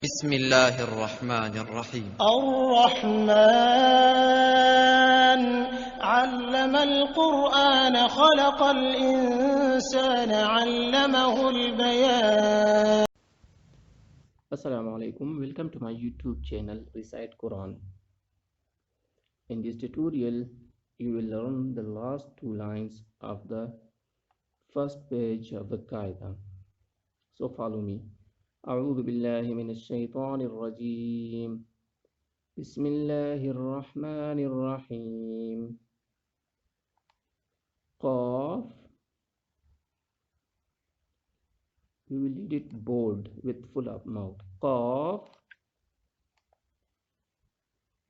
بسم الله الرحمن الرحيم. الرحمن علم القرآن خلق الإنسان علمه البيان. Assalamu alaikum. Welcome to my YouTube channel Recite Quran. In this tutorial you will learn the last two lines of the first page of the Qaidah. So follow me. أعوذ بالله من الشيطان الرجيم. بسم الله الرحمن الرحيم. قاف. We will read it bold with full of mouth. Qaf,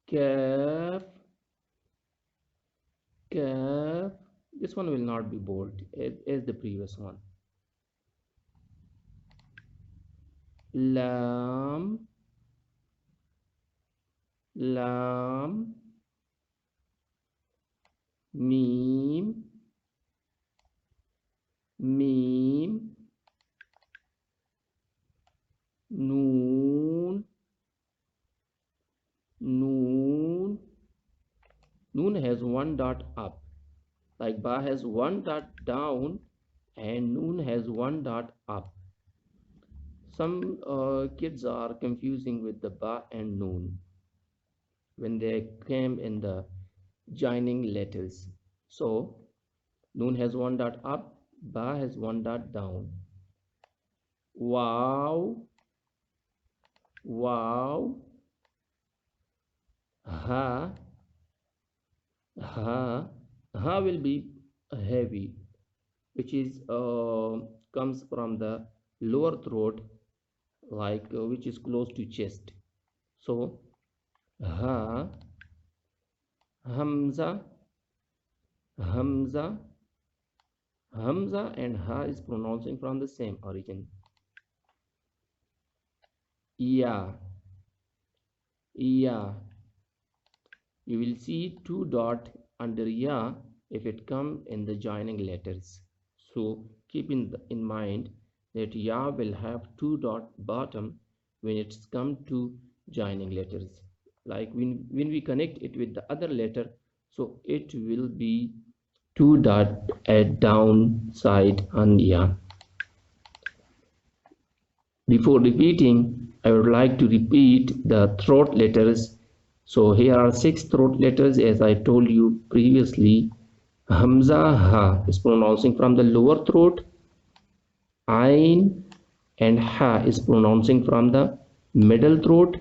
kaf, kaf. This one will not be bold as the previous one. Lam, lam, mim, mim, noon, noon. Noon has one dot up, like ba has one dot down and noon has one dot up. Some kids are confusing with the ba and noon when they came in the joining letters. So noon has one dot up, ba has one dot down. Wow, wow, ha, ha. Ha will be heavy, which is comes from the lower throat, like which is close to chest. So ha, hamza, hamza, hamza and ha is pronouncing from the same origin. Ya, ya. You will see two dot under ya if it come in the joining letters. So keep in mind that ya will have two dot bottom when it's come to joining letters. Like when we connect it with the other letter, so it will be two dot at down side on ya. Before repeating, I would like to repeat the throat letters. So here are 6 throat letters as I told you previously. Hamza, ha is pronouncing from the lower throat. Ain and ha is pronouncing from the middle throat.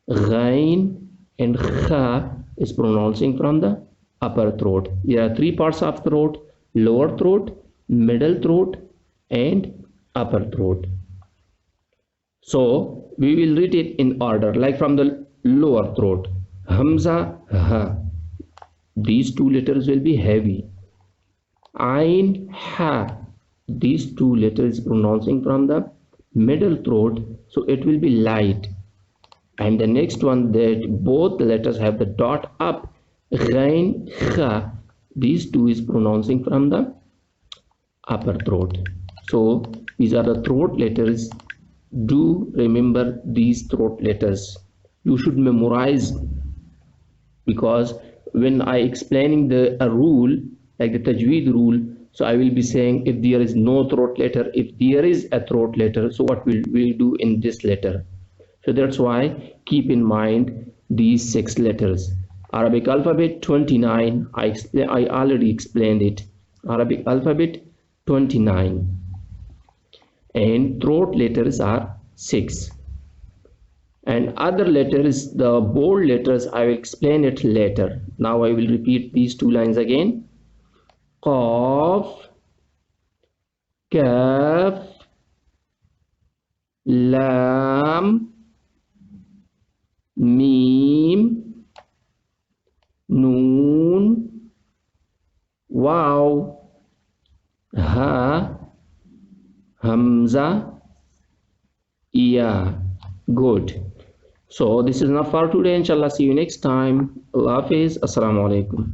Ghain and kha is pronouncing from the upper throat. There are 3 parts of throat: lower throat, middle throat and upper throat. So we will read it in order, like from the lower throat. Hamza, ha. These 2 letters will be heavy. Ain, ha. These 2 letters pronouncing from the middle throat, so it will be light. And the next one, that both the letters have the dot up. Ghain, kha. These 2 is pronouncing from the upper throat. So these are the throat letters. Do remember these throat letters. You should memorize, because when I explaining a rule like the Tajweed rule, so I will be saying if there is no throat letter, if there is a throat letter, so what will we do in this letter? So that's why keep in mind these 6 letters. Arabic alphabet 29. I already explained it. Arabic alphabet 29. And throat letters are 6. And other letters, the bold letters, I will explain it later. Now I will repeat these 2 lines again. Qaf, kaf, lam, mim, noon, waw, ha, hamza, ya. Good. So this is enough for today. Inshallah, see you next time. Allah Hafiz. Assalamu alaikum.